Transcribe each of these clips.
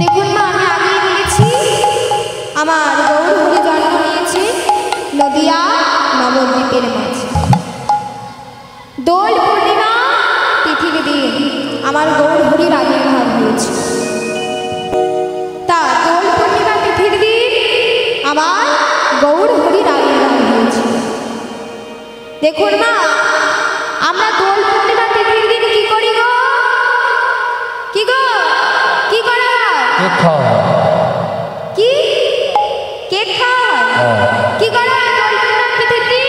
দেখুন মা, আমি আগেই বলেছি আমার গৌরহরি জন্ম নিয়েছে নদিয়া নবদ্বীপের মাঝে। দোল পূর্ণিমা তিথির দিন আমার গৌরহরির আবির্ভাব হয়েছে। তা দোল পূর্ণিমা তিথির দিন আমার গৌরহরির আবির্ভাব হয়েছে। দেখুন মা, আমরা দোল পূর্ণিমা তিথির দিন কি করি গো? কি গো? কি করা হয়? কেক খাওয়া। কি কেক খাওয়া? কি করা হয় দোল পূর্ণিমা তিথির দিন?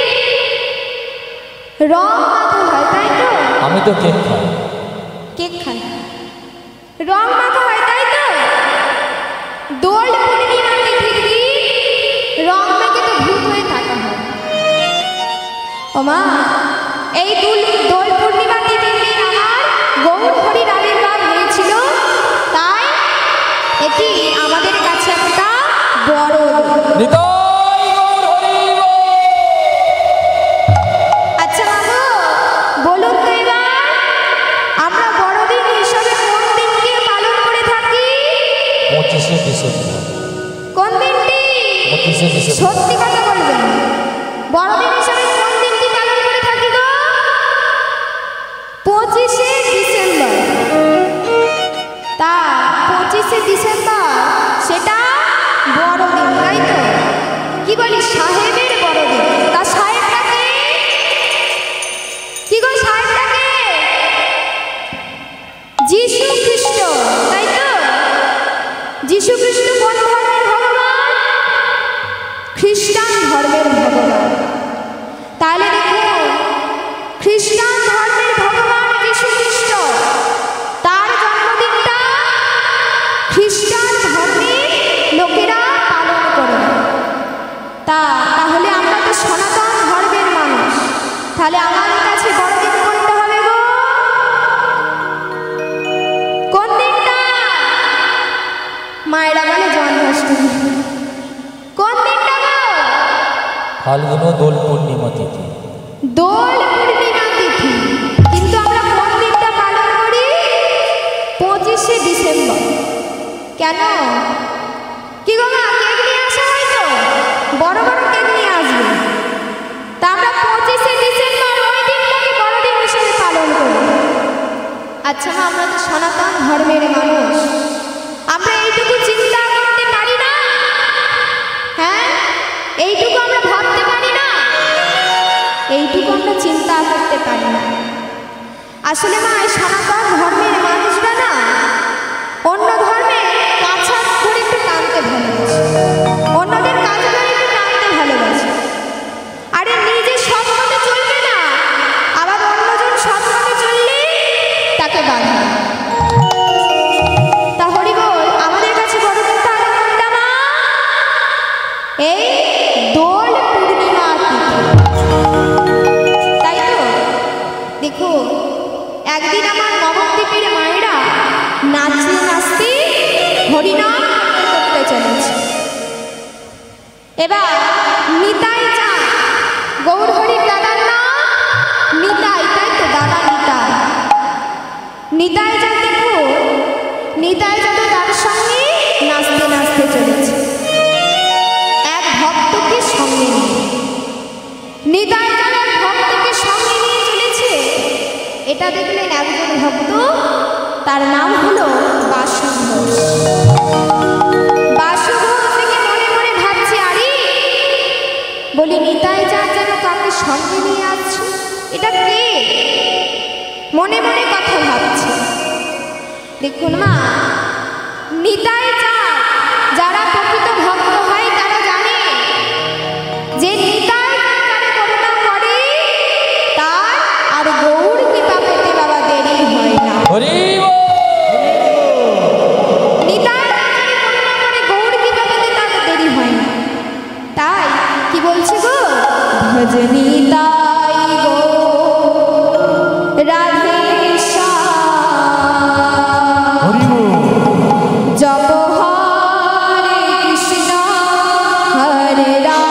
রং মাখা হয়, তাই তো? আমি তো কেক খাই। কেক খাই, রং মাখা হয়, তাই তো? দোল পূর্ণিমা তিথির দিন রং মেখে তো ভূত হয়ে থাকা হয়। ও মা, এই দোল পূর্ণিমা তিথির দিন আমার গৌরহরির আবির্ভাব হয়েছিল, তাই এটি আমাদের কাছে একটা বড় দিন। আচ্ছা বাবু, বলুন তো এবার আমরা বড়দিন হিসাবে কোন দিনকে পালন করে থাকি? 25শে ডিসেম্বর। কোন দিনটি? 25শে ডিসেম্বর। সত্যি কথা বলবেন, বড়দিন হিসাবে কোন দিনটি পালন করে থাকি গো? 25শে ডিসেম্বর। তা 25শে ডিসেম্বর সেটা বড়দিন, তাই তো? কি বলি, সাহেবের বড়দিন। তা সাহেবটাকে কি গো? সাহেবটাকে যীশু খ্রিস্ট, তাই তো? যীশু খ্রিস্ট কোন ধর্মের ভগবান? খ্রিস্টান ধর্মের ভগবান। তাহলে দেখো, খ্রিস্টান ধর্মের ভগবান যীশু খ্রিস্ট, তার জন্মদিনটা খ্রিস্টান ধর্মের লোকেরা পালন করে। তাহলে আমরা তো সনাতন ধর্মের মানুষ, তাহলে আমাদের কাছে বড়দিন কোনটা হবে গো? কোন দিনটা? মায়েরা বলে জন্মাষ্টমী। কোন দিনটা গো? ফাল্গুন দোল পূর্ণিমা তিথি। দোল পূর্ণিমা তিথি। কিন্তু আমরা কোন দিনটা পালন করি? 25শে ডিসেম্বর। কেন? কি গো মা, কেক নিয়ে আসা হয় তো? বড় বড় কেক নিয়ে আসবে। তা আমরা 25শে ডিসেম্বর ওই দিনটাকে বড়দিন হিসেবে পালন করি। আচ্ছা মা, আমরা তো সনাতন ধর্মের মানুষ, আমরা এইটুকু চিন্তা করতে পারি না? হ্যাঁ, এইটুকু আমরা ভাবতে পারি না? এইটুকু আমরা চিন্তা করতে পারি না। আসলে মা, এই সনাতন ধর্মের মানুষরা না অন্য ধর্মে কাছা ধরে একটু টানতে ভালোবাসে, অন্যদের কাছে ধরে একটু টানতে ভালোবাসে। আরে নিজে সৎ পথে চলবে না, আবার অন্যজন সৎ পথে চললে তাকে বাধা। তা হরি বল, আমাদের কাছে বড়দিনটা আরো কোনটা মা? এই দোল পূর্ণিমা তিথি, তাই তো? দেখো, একদিন আমার নবদ্বীপের মায়েরা নাচতে নাচতে হরিনাম করতে চলেছে। এবার নিতাই চাঁদ, গৌরহরির দাদার নাম নিতাই, তাই তো? দাদা নিতাই। নিতাই চাঁদ, দেখো, নিতাই চাঁদ তার সঙ্গে নাচতে নাচতে চলেছে এক ভক্তকে সঙ্গে নিয়ে। নিতাই চাঁদ এক ভক্তকে সঙ্গে নিয়ে চলেছে। এটা দেখলেন একজন ভক্ত, তার নাম হলো বাসু ঘোষ। বাসু ঘোষ থেকে মনে মনে ভাবছে, আরে বলি নিতাই চাঁদ যেন কাকে সঙ্গে নিয়ে আসছে, এটা কে? মনে মনে কথা ভাবছে। দেখুন মা, নিতাই চাঁদ যারা প্রকৃত ভক্ত হয় তারা জানে যে নিতাই যারা করুণা করে তার আর গৌর কৃপা পেতে বাবা দেরি হয় না। নিতাই যারা করুণা করে গৌর কৃপা পেতে তার দেরি হয় না। তাই কি বলছে গো? ভজ নিতাই গো রাধে শ্যাম, জপ হরে কৃষ্ণ হরে রাম।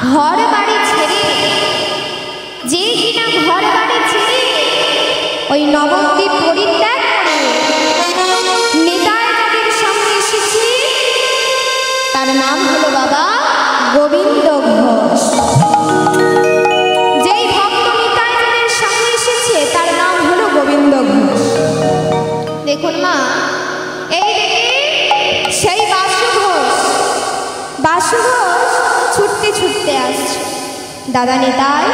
ঘর বাড়ি ছেড়ে, যে কিনা ঘর বাড়ি ছেড়ে ওই নবদ্বীপ পরিত্যাগ করে নিতাই চাঁদের সঙ্গে এসেছে, তার নাম হলো বাবা গোবিন্দ ঘোষ। যেই ভক্ত নিতাই চাঁদের সঙ্গে এসেছে তার নাম হলো গোবিন্দ ঘোষ। দেখুন মা, এই সেই বাসু ঘোষ, বাসু ঘোষ ছুটতে ছুটতে আসছে। দাদা নিতাই,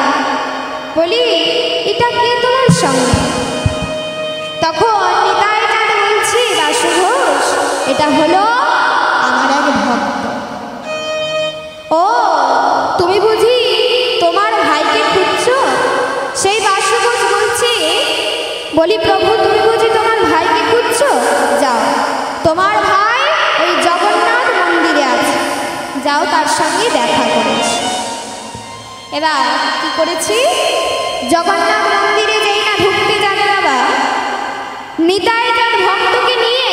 বলি এটা কে তোমার সঙ্গে? তখন নিতাই চাঁদ বলছি, বাসু ঘোষ এটা হলো আমার এক ভক্ত। ও, তুমি বুঝি তোমার ভাইকে খুঁজছো? সেই বাসু ঘোষ বলছি, বলি প্রভু তুমি বুঝি তোমার ভাইকে খুঁজছো? যাও, তোমার ভাই ওই জগন্নাথ মন্দিরে আছে, যাও তার সঙ্গে দেখা করেছি। এবার কি করেছি, জগন্নাথ মন্দিরে যেই না ঢুকতে যাবে বাবা, নিতাই চাঁদ ভক্তকে নিয়ে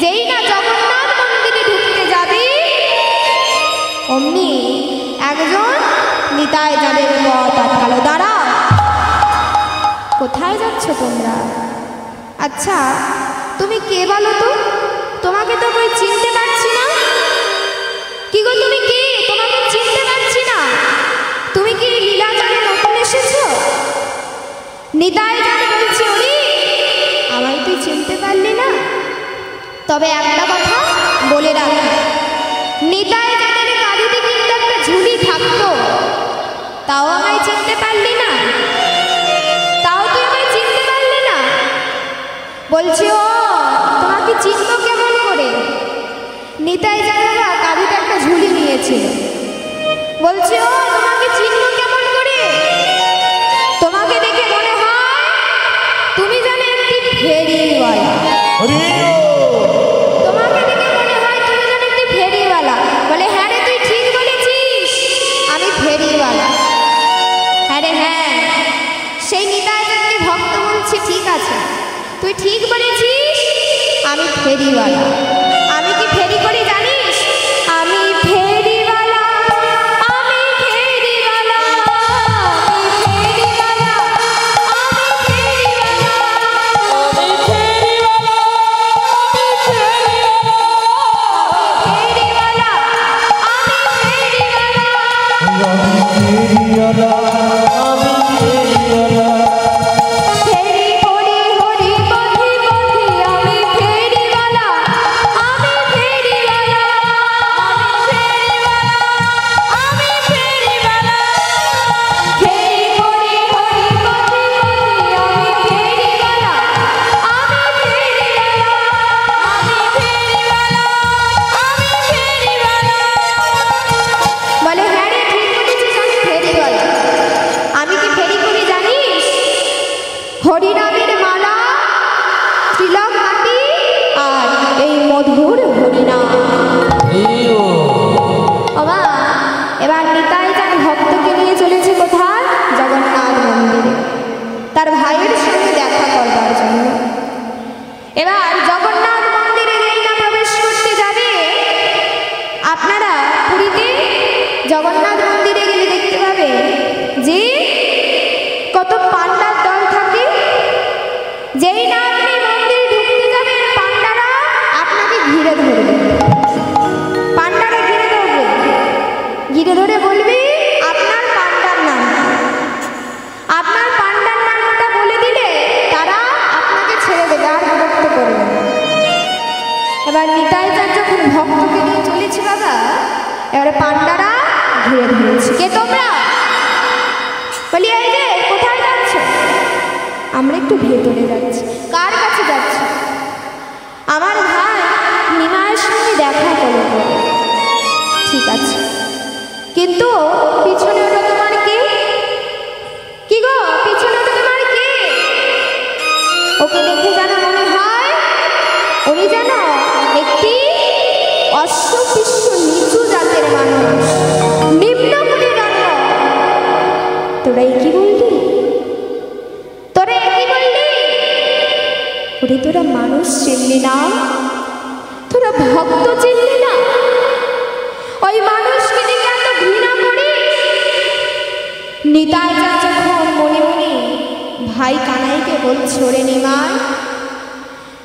যেই না জগন্নাথ মন্দিরে ঢুকতে যাবে, অমনি একজন নিতাই চাঁদের পথ আটকালো। দাঁড়াও, কোথায় যাচ্ছ তোমরা? আচ্ছা তুমি কে বলো তো? তোমাকে তো কই চিনতে পারছি না। কি গো তুমি কে? তোমাকে চিনতে পারছি না। তুমি কি লীলাচলে নতুন এসেছো? নিতাই চাঁদ বলছি, ওরে আমায় তুই চিনতে পারলি না? তবে একটা কথা বলে রাখ, নিতাই চাঁদের কাঁধেতে কিন্তু একটা ঝুলি থাকতো, তাও আমায় চিনতে পারলি না? তাও তুই আমায় চিনতে পারলি না? বলছি ও, তোমাকে চিনবো কেমন করে? নিতাই চাঁদেরা কাঁধেতে একটা ঝুলি নিয়েছিল। বলছি ও, তোমাকে চিনবো কেমন করে? তোমাকে দেখে মনে হয় তুমি জানো একটি ফেরিওয়ালা। তোমাকে দেখে মনে হয় তুমি জানো একটি ফেরিওয়ালা। বলে হ্যাঁ রে, তুই ঠিক বলেছিস, আমি ফেরিওয়ালা। হ্যাঁ রে হ্যাঁ। সেই নিতাই চাঁদকে ভক্ত বলছে, ঠিক আছে তুই ঠিক বলেছিস, আমি ফেরিওয়ালা। আমি কি ফেরি করি জানিস? আমি ফেরিওয়ালা, আমি ফেরিওয়ালা, আমি ফেরিওয়ালা, আমি ফেরিওয়ালা, হরিনামের মালা, তিলক মাটি আর এই মধুর হরিনাম। বাবা, এবার নিতাই চাঁদ ভক্তকে নিয়ে চলেছে কোথায়? জগন্নাথ মন্দিরে, তার ভাইয়ের সঙ্গে দেখা করবার জন্য। এবার জগন্নাথ মন্দিরে যেই না প্রবেশ করতে যাবে, আপনারা পুরীতে জগন্নাথ মন্দিরে গেলে দেখতে পাবে যে কত পান্ডার দল থাকে। যেই না আপনি মন্দিরে ঢুকতে যাবেন, পান্ডারা আপনাকে ঘিরে ধরবে। পান্ডারা ঘিরে ধরবে, ঘিরে ধরে বলবে আপনার পান্ডার নাম। আপনার পান্ডার নামটা বলে দিলে তারা আপনাকে ছেড়ে দেবে, আর বিরক্ত করবে না। এবার নিতাই চাঁদ যখন ভক্তকে নিয়ে চলেছে বাবা, এবারে পান্ডারা ঘিরে ধরেছে। কে তোমরা? বলি এই যে কোথায় যাচ্ছ? আমরা একটু ভেতরে যাচ্ছি। কার কাছে যাচ্ছ? আমার ভাই নিমায়ের সঙ্গে দেখা করবো। ঠিক আছে, কিন্তু পিছনে ওটা তোমার কে? কি গো, পিছনে ওটা তোমার কে? ওকে দেখে যেন মনে হয় উনি যেন একটি অশ্বপৃষ্ঠ নিচু জাতের মানুষ, নিম্নকুলীর অন্ন। তোরা কি বললি? তোরা কি বললি? ওরে তোরা মানুষ চিনলি না, তোরা ভক্ত চিনলি না। ওই মানুষকে দেখে এত ঘৃণা করে নিতাই যা যখন মনে মনে ভাই কানাইকে বলছো, রে নিমাই,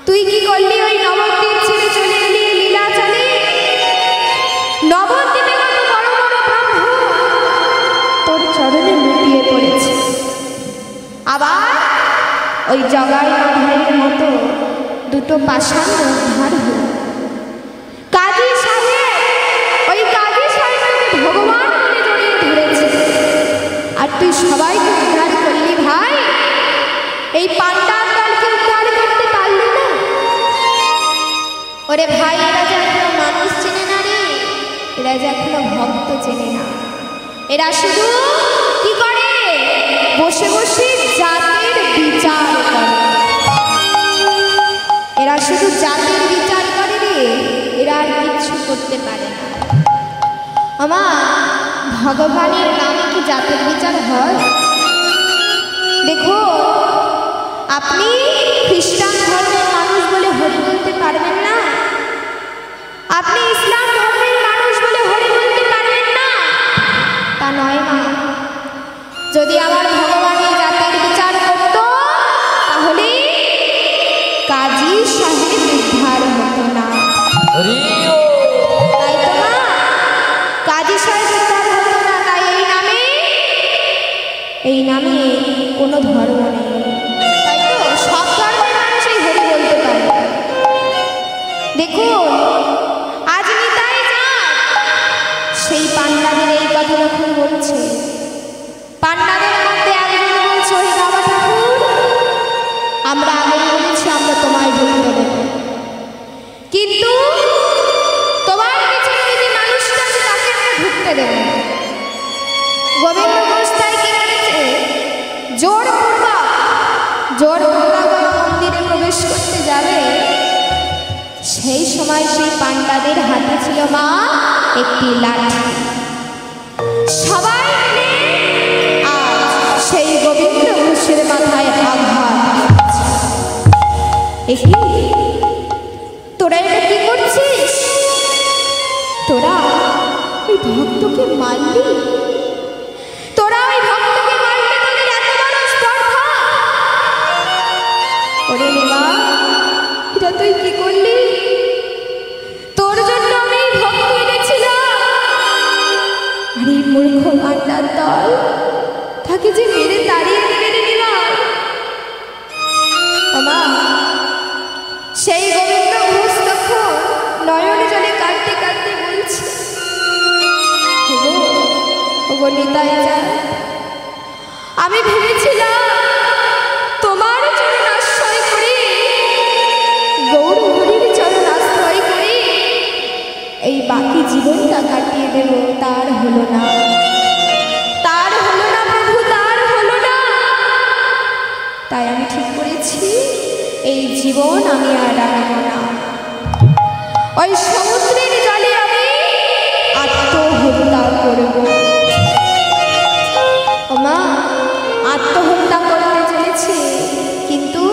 তুই কি করলি? ওই নবদ্বীপ ছেড়ে চলে এলি লীলা চলে। নবদ্বীপে কত বড় বড় ব্রহ্ম তোর চরণে লুটিয়ে পড়েছে। আবার ওই জগাই মাধাইয়ের মতো দুটো পাষাণ উদ্ধার হল। কাজী সাহেব, ওই কাজী সাহেবকে ভগবান বলে জড়িয়ে ধরেছে, আর তুই সবাইকে উদ্ধার করলি ভাই। এই পাণ্ডার দলকে উদ্ধার করতে পারলি না? ওরে ভাই, এরা যে এখনো মানুষ চেনে না রে, এরা যে এখনো ভক্ত চেনে না। এরা শুধু কি করে? বসে বসে জাতের বিচার করে। এরা শুধু জাতের বিচার করে রে, এরা আর কিচ্ছু করতে পারে না। আমার ভগবানের নামে কি জাতের বিচার হয়? দেখো, আপনি খ্রিস্টান ধর্মের মানুষ বলে হরি বলতে পারবেন না, আপনি ইসলাম ধর্মের মানুষ বলে হরি বলতে পারবেন না, তা নয় মা। যদি আমার ভগবানের জাতের বিচার করত, তাহলে কাজী সাহেব উদ্ধার হতো না। তাই তো মা, কাজী সাহেব উদ্ধার হতো না। তাই এই নামে কোনো ধর্ম নেই। তাই তো সব ধর্মের মানুষই হরি বলতে পারে। দেখুন, আজ নিতাই চাঁদ সেই পাণ্ডাদের এই কথা যখন বলছে, পাণ্ডাদের মধ্যে একজন বলছে, ওই বাবা ঠাকুর, আমরা আগেই বলেছি আমরা তোমায় ঢুকতে দেব, কিন্তু তোমার পিছনে যে মানুষটা আছে তাকে আমরা ঢুকতে দেব না। গোবিন্দ ঘোষ তাই কি করেছে? জোরপূর্বক মন্দিরে প্রবেশ করতে যাবে, সেই সময় সেই পাণ্ডাদের হাতে ছিল মা একটি লাঠি। সবাই মিলে আজ সেই গোবিন্দ ঘোষের মাথায় আঘাত। তোরা এটা কি করছিস? তোরা ওই ভক্তকে মারলি? তোরা ওই ভক্তকে মারলি? তোদের এত বড় স্পর্ধা? ওরে নেবা, এটা তুই কি করলি? তোর জন্য আমি ভক্ত এনেছিলাম, আর এই মূর্খ পাণ্ডার দল তাকে যে মেরে তাড়িয়ে দেবে রে নেবা। মা, সেই গোবিন্দ ঘোষ তখন নয়ন জলে কাঁদতে কাঁদতে বলছে, ওগো নিতাই চাঁদ, আমি ভেবেছিলাম তোমার চরণ আশ্রয় করে, গৌর হরির চরণ আশ্রয় করে এই বাকি জীবনটা কাটিয়ে দেব। তার হলো না, তার হলো না প্রভু, তার হলো না। তাই আমি ঠিক করেছি, এই জীবন আমি আর রাখবো না। ওই সমুদ্রের জলে আমি আত্মহত্যা করব। ও মা, আত্মহত্যা করতে চলেছে, কিন্তু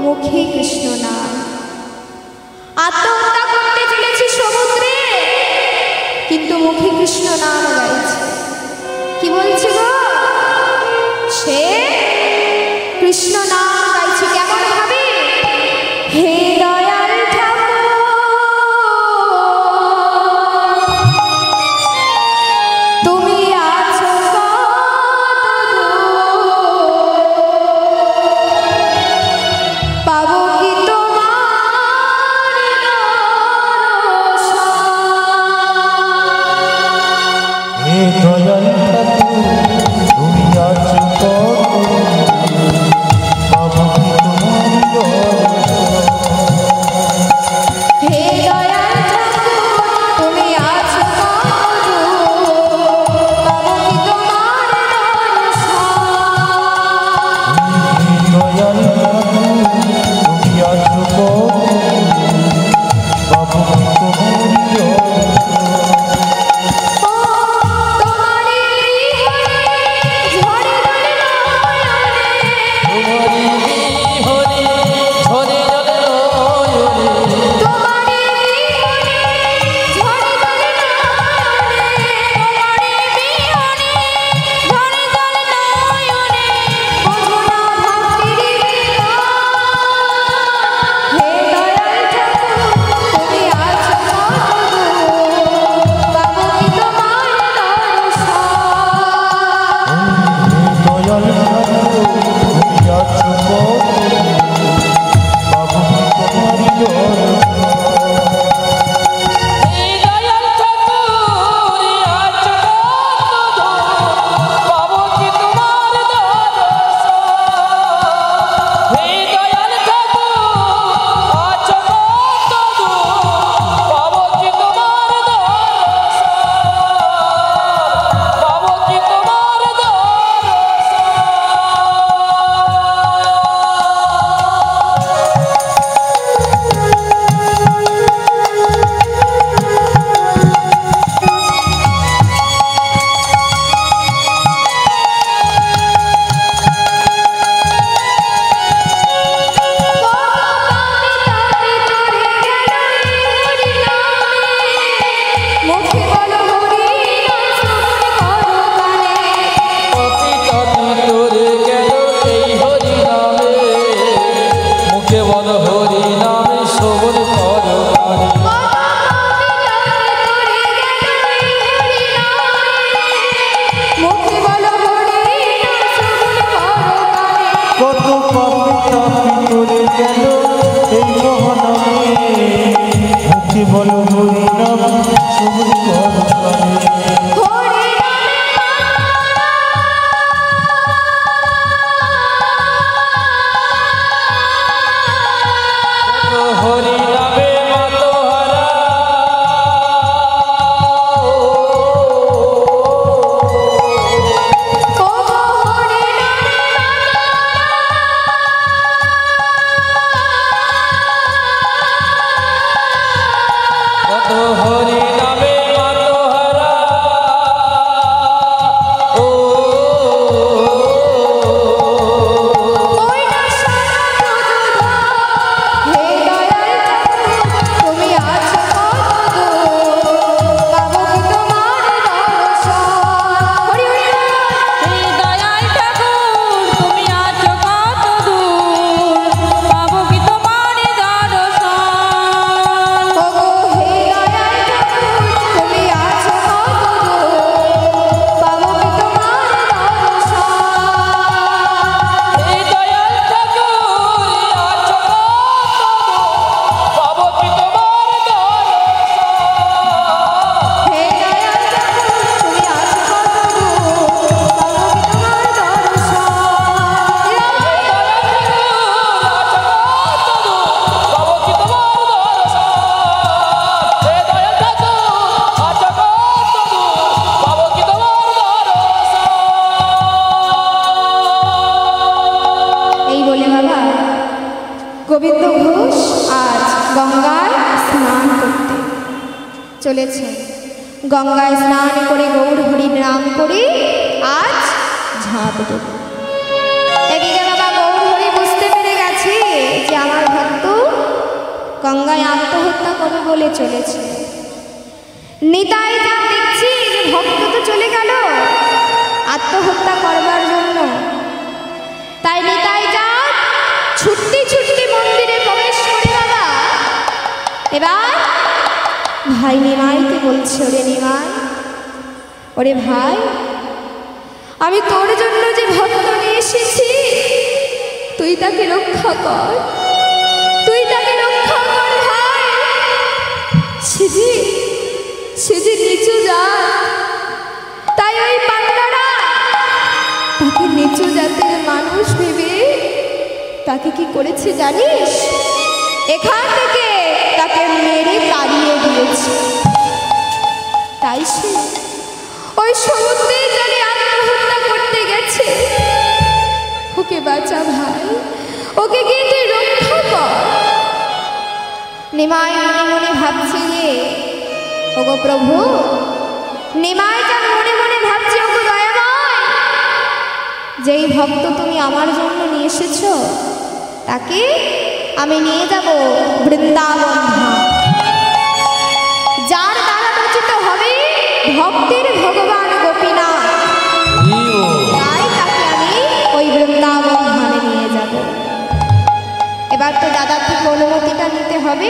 মুখে কৃষ্ণ নাম। আত্মহত্যা করতে চলেছে সমুদ্রে, কিন্তু মুখে কৃষ্ণ নাম গাইছে। কি বলছে গো? সে কৃষ্ণ নাম গাইছে। কেমন ভাবে? হে দয়াল ঠাকুর, তুমি আছো পাবো কি তোমার দর্শন? হে দয়াল ঠাকুর, তুমি আছো পাবো কি তোমার দর্শন? হে দয়াল ঠাকুর, তুমি আছো পাবো কি তোমার দর্শন? হে দয়াল ঠাকুর, তুমি আছো পাবো কি তোমার দর্শন? তোমারে হরে আপনি করে গেল এই মোহনামে মুখে বলো হরি নাম শুভ করে হরি নামে মাতোহারা কত হরি নামে মাতোহারা ও গোবিন্দ ঘোষ আজ গঙ্গায় স্নান করতে চলেছে। গঙ্গায় স্নান করে গৌর হরি নাম করে আজ ঝাঁপ দেব। এদিকে বাবা গৌর হরি বুঝতে পেরে গেছে যে আমার ভক্ত গঙ্গায় আত্মহত্যা করবে বলে চলেছে। নিতাই যা দেখছি যে ভক্ত তো চলে গেল আত্মহত্যা করবার জন্য, তাই নিতাই যা ছুটতে ছুটতে মন্দিরে প্রবেশ করে বাবা এবার ভাই নিমাইকে বলছে, ওরে নিমাই, ওরে ভাই, আমি তোর জন্য যে ভক্ত নিয়ে এসেছি তুই তাকে রক্ষা কর, তুই তাকে রক্ষা কর ভাই। সে যে নিচু জাত, তাই ওই পান্ডারা তাকে নিচু জাতের মানুষ ভেবে তাকে কি করেছে জানিস? এখান থেকে তাকে মেরে তাড়িয়ে দিয়েছে। তাই সে ওই সমুদ্রের জলে আত্মহত্যা করতে গেছে। ওকে বাঁচা ভাই, ওকে গিয়ে তুই রক্ষা কর। নিমাই মনে মনে ভাবছে যে ওগো প্রভু, নিমাই যা মনে মনে ভাবছে ওগো দয়াময়, যেই ভক্ত তুমি আমার জন্য নিয়ে এসেছো তাকে আমি নিয়ে যাব বৃন্দাবন ধাম, যার দ্বারা রচিত হবে ভক্তের ভগবান গোপীনাথ। তাই তাকে আমি ওই বৃন্দাবন ধামে নিয়ে যাব। এবার তো দাদার থেকে অনুমতিটা নিতে হবে।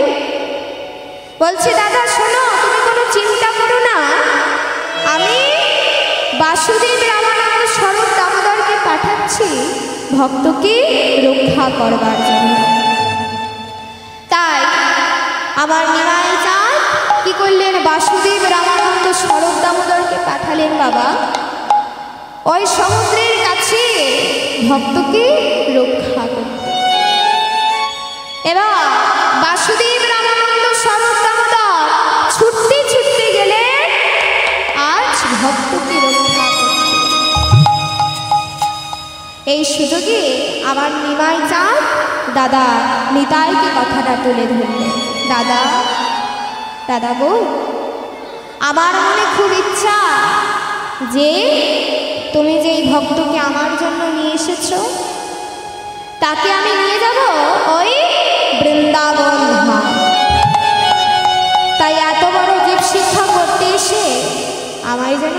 বলছে, দাদা শোনো, তুমি কোনো চিন্তা করো না, আমি বাসুদেব রামানন্দ স্বরূপ দামোদরকে পাঠাচ্ছি ভক্তকে রক্ষা করবার জন্য। তাই আমার নিমাই চাঁদ কি করলেন, বাসুদেব রামানন্দ স্বরূপ দামোদরকে পাঠালেন বাবা ওই সমুদ্রের কাছে ভক্তকে রক্ষা করতে। এবার বাসুদেব রামানন্দ স্বরূপ দামোদর ছুটতে ছুটতে গেলে আজ ভক্তকে রক্ষা করতে। এই সুযোগে আমার নিমাই চাঁদ দাদা নিতাইকে কথাটা তুলে ধরলেন। দাদা, দাদা গো, আমার মনে খুব ইচ্ছা যে তুমি যেই ভক্তকে আমার জন্য নিয়ে এসেছো তাকে আমি নিয়ে যাব ওই বৃন্দাবন ধাম। তাই এত বড় জীব শিক্ষা করতে এসে আমায় যেন